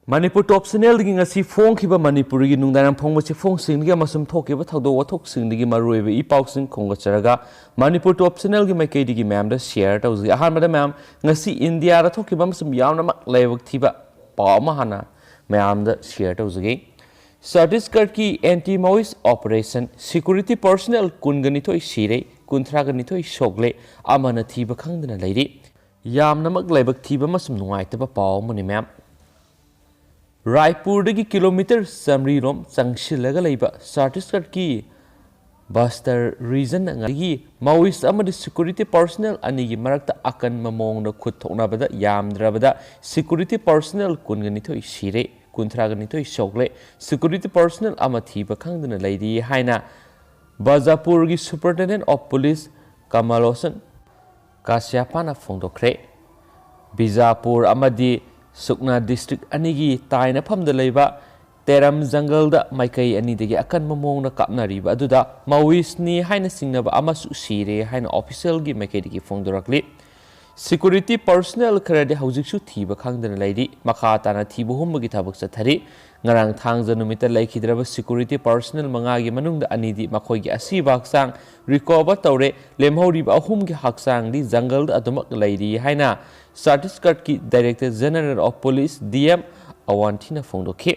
Manipur top channel ding asi phone khiba Manipur gi nungdanam phong che phone sing gi masum thoke ba thado wathok sing gi maroi be ipau sing khonga charaga Manipur top channel gi mai kai gi ma'am da share taw gi ahan ma ma'am ngasi India ra thoki ba masum yawna mak leibak thiba pa ma hana ma'am da share taw gi Chhattisgarh ki anti Maoist operation security personnel kungani thoi sire kunthra gani thoi sogle amana thiba khangdana leiri yamna mak leibak thiba masum nuai ta ba pa mani ma'am Raipur dagi kilometer samri rom changsilaga leiba Chhattisgarh ki Bastar region ngagi Maoist amadi security personnel ani gi marakta akan mamong na khut thokna bada yamdrabada security personnel kungani thoi sire kuntragani thoi sogle security personnel amathi bakhangdana leidi haina Bajapur gi superintendent of police Kamalosan Kasyapana phongdokre Bijapur amadi Sukna district anigi taina phamda leiba Teram jungle da maikai ani degi akan mamong na kapnari ba aduda Maoist ni haina singnaba amasu sire haina official gi maikai degi phongdorakli security personnel kharade haujiksu thiba khangdana leidi makha tana thibu humgi thabak chathari ngarang thangja numita laikhidraba security personnel manga gi manungda anidi makhoi gi asiba haksang recover tawre lemhori ba ahum gi haksang di jungle da adumak leidi haina Chhattisgarh ki Director General of Police DM Awantina phongdokhe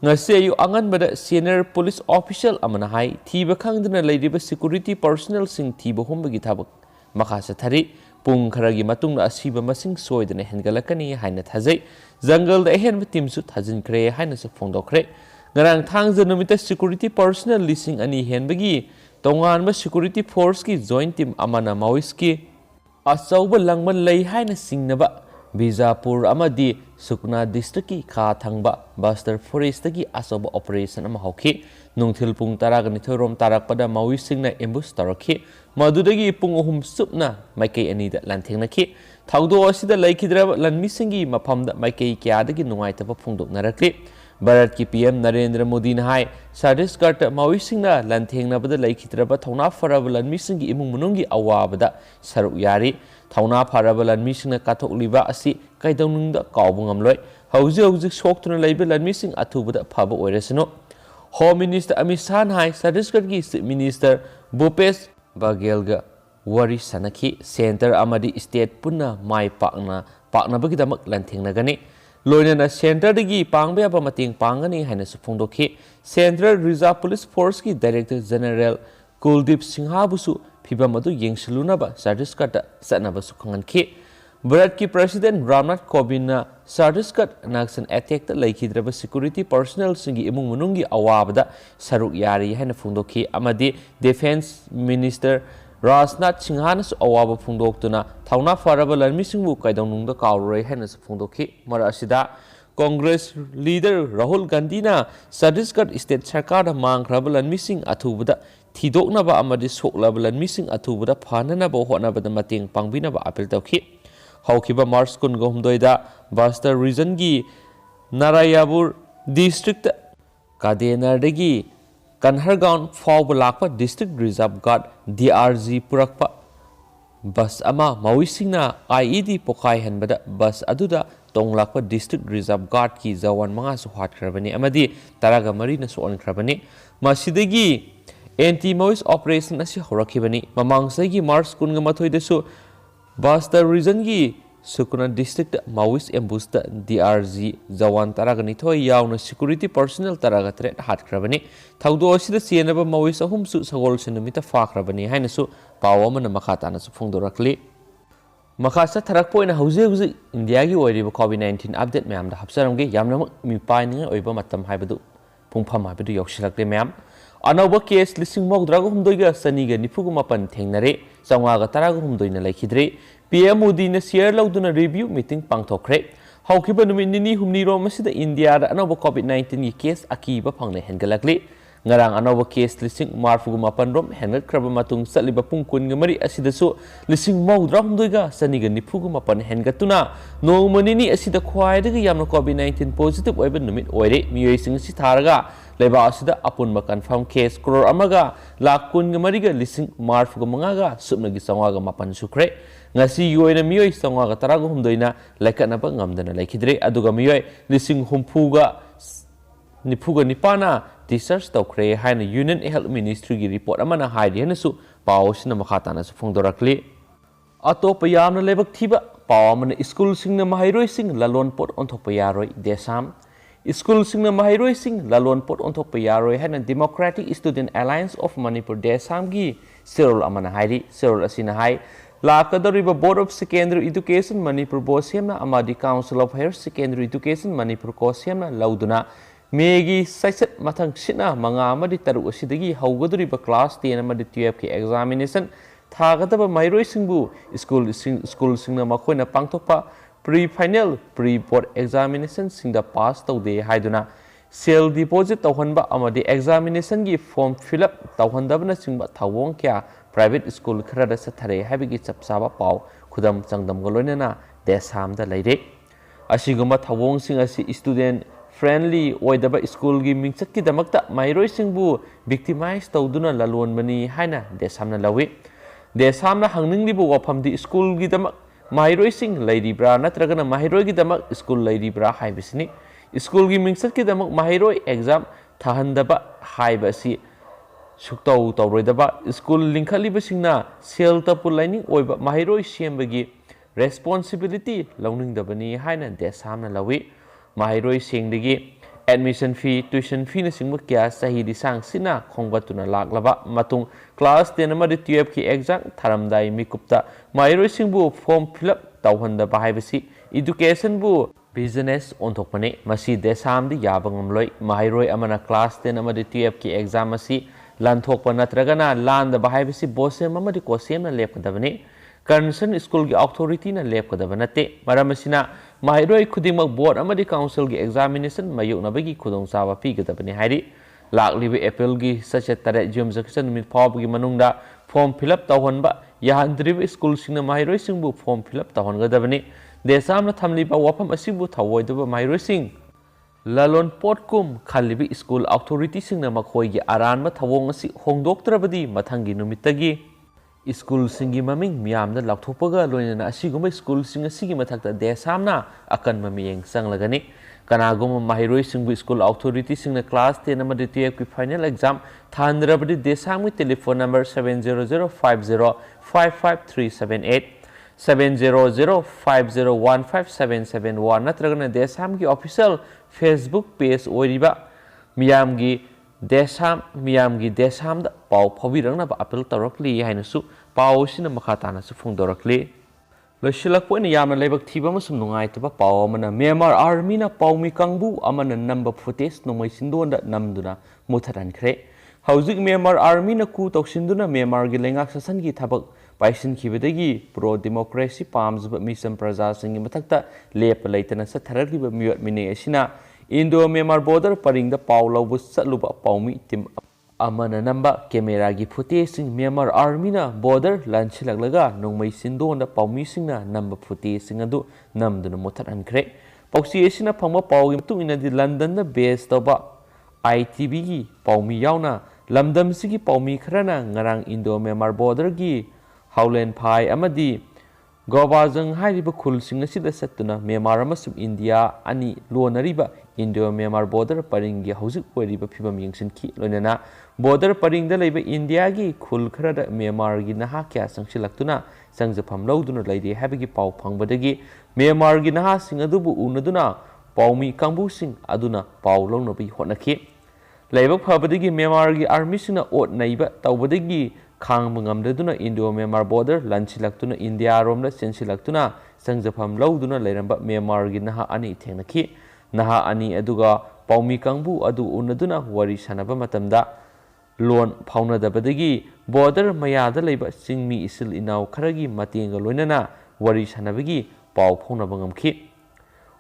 ngase yu angan bada senior police official amana hai thiba khangdana leidiba security personnel sing thiba humgi thabak makha chathari pung kharagi matung asiba masing soidana hengalakani haina thajai jungle da hen team su thajin kre haina su phongdokre ngarang thangja numita security personnel lising ani henbagi tongan ba security force ki joint team amana Maoist ki Asauba langman lei haina singnaba Bijapur amadi Sukna district ki kha thangba Bastar forest ki asauba operation ama hauki nungthil pung taraga nithorom tarakpada Maoist singna ambush tarakhi madudagi pung ahum supna maikai ani da lanthengna ki thaudo asida laikhidraba lanmi singi maphamda maikai kyadagi nungaitaba phungdoknarakli Bharat ki PM Narendra Modi na hai Chhattisgarh Maoist singna lanthengna bada laikhidraba thauna faraba lanmi singi imung munungi awabada saruk yari thauna faraba lanmi singna kathokliba asi kaidonungda kaubungamloi hauji soktuna leiba lanmi sing athubada phaba oirasino Home Minister Amit Shah hai Chhattisgarh ki Chief Minister Bhupesh Bagelga wari sanaki center amadi state punna mai pakna bagidamak lanthengna gani Loinana center dagi pangbe aba mating pangani haina su phongdokhi Central Reserve Police Force ki Director General Kuldeep Singha busu phibam adu yengsiluna ba Chhattisgarh da satnaba su khangankhi Bharat ki President Ramnath Kovind na Chhattisgarh Naxal attack da laikhidraba security personnel singi imung munungi awabada saruk yari haina phongdokhi amadi Defense Minister Rajnath Singha na awaba phongdoktuna thauna faraba lanmi singbu kaidonungda kauroi haina phongdokhi mara asida Congress leader Rahul Gandhi na Chhattisgarh state sarkar da mangkraba lanmi sing athubada thidoknaba amadi soklaba lanmi sing athubada phananaba hotnaba da mating pangbinaba appeal tawkhi haukiba March 19 da Bastar region gi Narayapur district Kadenar dagi Kanhargaon Fawba lakpa District Reserve Guard DRG purakpa bus ama Maoist singna IED pokai hanbada bus aduda tonglakpa District Reserve Guard ki jawan manga su hatkrabani amadi taraga mari na su onkrabani masidagi anti Maoist operation asi horakhibani mamangsagi March 19 da su Bastar region gi Sukuna district Maoist ambush da DRG jawan taragani thoi yauna security personnel taraga threat hatkrabani thaudo asida chenaba Maoist ahum su sagol sinumita fakrabani haina su pawamana makhata na su phongdorakli makhasa tharakpoina hauze India gi oiriba COVID-19 update mayam da hapsaramge yamna mi paininga oiba matam haibadu pungpham haibadu yoksilakle mayam anauba case lising mok drago humdoiga saniga nifugu mapan thengnare changwaga tarago humdoina laikhidre PM Modi na share lauduna review meeting pangthokre haukiba numit nini humni ro masida India da anauba COVID-19 gi case akiba phangle hengalakli ngarang anauba case lising marfugu mapan rom hengat kraba matung saliba pungkun ngamari asida su lising mok humdoiga saniga nifugu mapan hengatuna no manini asida khwai daga yamna COVID-19 positive oiba numit oire Miyoising si tharaga लेबा असिदा अपुनबा confirm case crore अमगा लाख कुनगा मरिगा लिसिंग मार्फगा मंगागा सुपनगी चौवागा मापन सुख्रे ngasi yoina miyoi चौवागा तरागा हुमदोइना लाइकनबा ngamdana laikhidre aduga miyoi लिसिंग हुमफुगा निफुगा निपाना टीचर्स तौख्रे हाइन यूनियन हेल्थ मिनिस्ट्री की रिपोर्ट अमना हाइरि हनसु पावसिना मखातानासु फोंदोरक्ली अतोप यामना लेबक थिबा पाव अमना स्कूल सिंगना महाइरोइ सिंग ललोन पोट ओंथोप यारोइ देसाम स्कूल सिंगना महाइरोइ सिंग ललोन पोट ओंथोप यारोइ हाइन democratic student alliance of Manipur DESAM की सिरोल अमना हाइरि सिरोल असिना हाइ लाकदोरिबा board of secondary education Manipur बो सेमना अमादि council of higher secondary education Manipur को सेमना लौदुना मेगी सैसत मथंग सिना मंगा अमदि तरु असिदगी हौगदोरिबा क्लास 10 अमदि 12 की एग्जामिनेशन थागदबा माइरोइ सिंगबु स्कूल सिंगना मखोइना पांगथोपा pre final pre board examination सिंगदा पास तौदे हाइदुना सेल डिपॉजिट तौहनबा अमदि एग्जामिनेशन की फॉर्म फिलअप तौहनदबना सिंगबा थावोंग क्या प्राइवेट स्कूल खरदा सथरे हाबिगी चपसाबा पाव खुदम चंगदम गलोइना देसामदा लैरे असिगुमा थावोंग सिंग असि स्टूडेंट फ्रेंडली ओइदबा स्कूल की मिंगचत की दमकता माइरोइ सिंगबु विक्टिमाइज तौदुना ललोनबनी हाइना देसामना लवे देसामना हंगनिंगलिबु वाफमदि स्कूल की दमक माइरोइ सिंग लैरिब्रा नत्रगना माइरोइ की दमक स्कूल लैरिब्रा हाइबसिनी स्कूल की मिंगचत की दमक माइरोइ एग्जाम थाहनदबा हाइबसि सुक्तौ तौरोइदबा स्कूल लिंखलिबसिंगना सेल तपु लाइनिंग ओइबा माइरोइ सेमबगी रेस्पोंसिबिलिटी लौनिंगदबनी हाइना देसामना लवे माहिरोइ सिंगदगी एडमिशन फी ट्यूशन फी नसिंग क्या सही दिसांग सिना खोंगबतुना लागलबा मतुंग क्लास 10 अमदि 12 की एग्जाम थारमदाई मिकुप्ता माहिरोइ सिंगबु फॉर्म फिलअप तौहनदबा हाइबसि एजुकेशन बु बिजनेस ओंथोकपने मसी देसामदि याबंगमलोइ माहिरोइ अमना क्लास 10 अमदि 12 की एग्जाम असी लानथोकपा नत्रगना लानदबा हाइबसि बोसेम अमदि कोसेमना लेपकदबने कंसर्न स्कूल की अथॉरिटी ने लेपकदब नते मरमसिना माहिरोइ खुदिमक बोर्ड अमदि काउंसिल की एग्जामिनेशन मायोनबगी खुदोंचाबा पीगदबने हाइरि लाक्लिबे एप्रिल की सचे तरे जुम जक्सन मिट फावगी मनुंगदा form fill up तौहनबा याहंद्रिब school सिंगना माहिरोइ सिंगबु form fill up तौहनगदबने देसामना थमलिबा वाफम असिबु थवोइदबा माहिरोइ सिंग ललोन पोटकुम खालिबी स्कूल अथॉरिटी सिंगना मखोइगी आरानबा थवोंग असि होंदोक्तरबदी मथंगी नुमित्तगी स्कूल सिंगी ममिंग मियामदा लाथोपगा लोइना असिगुम स्कूल सिंग असिगी मथक्ता देसामना अकन ममियेंग संगलगनी कनागुम माहिरोइ सिंगबु स्कूल अथॉरिटी सिंगना क्लास 10 अमदि 12 की फाइनल एग्जाम थानद्रबदि देसामगी टेलीफोन नंबर 7005055378 7005015771 नत्रगना देसामगी ऑफिशियल फेसबुक पेज ओरिबा मियामगी मियामगी देसामदा पाव फाविरंगना अपील तौरक्ली हाइनसु पावसिना मखातानासु फोंदोरक्ली लोइसिलकपोइना यामना लेबक थिबा मसुम नुंगाइतबा पाव अमना म्यांमार आर्मी ना पावमी कांगबु अमना नंबर फुटेज नोंमै सिंदोंदा नमदुना मुथरानख्रे हौजिक म्यांमार आर्मी ना कु तौसिंदुना म्यांमार गी लेंगाक ससनगी थबक पाइसिनखिबदगी प्रो डेमोक्रेसी पामजबा मिशन प्रजा सिंगी मथक्ता लेप लेतना सथरलिबा मियत मिने असिना इंडो म्यांमार बॉर्डर परिंग पाव लौब चलुबा पावमी टीम अमना नंबा कैमेरा की फुटेज म्यांमार आर्मी ना बॉर्डर लांछिलगलगा नोंमै सिंदोंदा पावमी सिंगना नंबर फुटेज अदु नमदुना मुथरनख्रे पौसी एसिना फंगबा पावगी मतुंगिनदि लंदन बेस तौबा ITV की पावमी यावना लमदम सिगी पावमी खरना ngarang इंडो म्यांमार बॉर्डर की हाउलेन फाई अमदि गोवाजंग हाइरिबा खुलसिंग असिदा सत्तुना म्यांमार अमसुम इंडिया अनि लोनरिबा इंडो म्यांमार बॉर्डर परिंगी हौजिक ओइरिबा फिबम यंगसिनखि लोइनना बॉर्डर परिंगदा लैबा इंडिया की खुल खरदा म्यांमार की नहा क्या संगसिलक्तुना संगजफम लौदुना लैदे हाबिगी पाव फंगबदगी म्यांमार की नहा सिंग अदुबु उनदुना पावमी कांबुसिंग अदुना पाव लौनबी होनखि लैबक फबदगी म्यांमार की आर्मी सिंगना ओट नैबा तौबदगी खांग मंगमदुना इंडो म्यांमार बॉर्डर लांछिलक्तुना इंडिया रोमदा चेंसिलक्तुना संगजफम लौदुना लैरंबा म्यांमार की नहा अनि थेंगनखि नहा अनि अदुगा पावमी कांबु अदु उनदुना वरी सनबा मतमदा लोन फाउनदबदगी बॉर्डर मयादा लैबा चिंगमी इसिल इनाव खरगी मतेंग लोइनना वरी सनबगी पाव फाउनबा ngamखि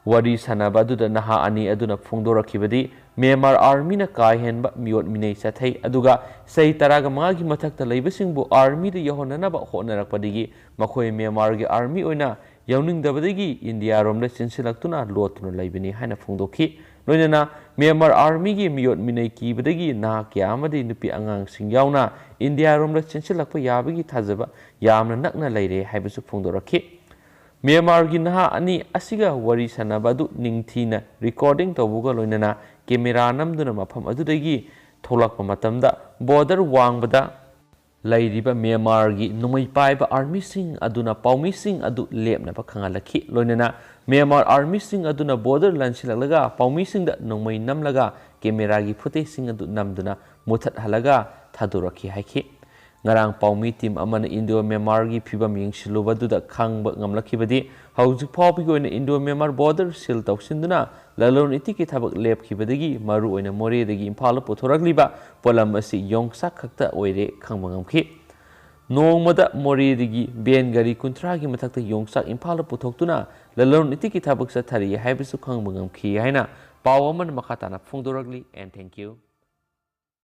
वरी सनबा अदुदा नहा अनि अदुना फोंदोरखिबदी म्यांमार आर्मी ना काहेनबा मियोट मिनै सथै अदुगा सही तरागा मागी मथक्ता लैबसिंगबु आर्मी द यहोननबा होनरकपदगी मखोय म्यांमार की आर्मी ओइना यौनिंगदबदगी इंडिया रोमदा चिनसिलक्तुना लोतुना लैबनी हाइना फोंदोखि Loinana Myanmar Army gi miyot minai kibadagi na kya amadi nupi angangsing yauna India romla chensilakpa yabagi thajaba yamna nakna leire haibasu phongdorakhi. Myanmar gi naha ani asiga wari sanabadu ningthina recording tawbuga loinana camera namduna mafam adudagi tholakpa matamda border wangbada Leiba Myanmar gi numai paiba army sing aduna paumi sing adu lepna pa khangalakhi loinana Myanmar army sing aduna border lansilalaga paumi sing da numai namlaga camera gi footage sing adu namduna muthat halaga thadurakhi haikhi ngarang paumi team amana Indo Myanmar gi phibam yingsilubadu da khangba ngamlakhibadi haujuk phawi goina Indo Myanmar border sil tawsinduna lalon itiki thabak lepkhibadagi maru oina more dagi imphala pothorakliba polam asi yongsa khakta oire khangba ngamkhi nongmada more dagi ben gari kuntra gi mathakta yongsa imphala pothoktuna lalon itiki thabak sa thari haibasu khangba ngamkhi haina pawaman makhatana phongdorakli and thank you.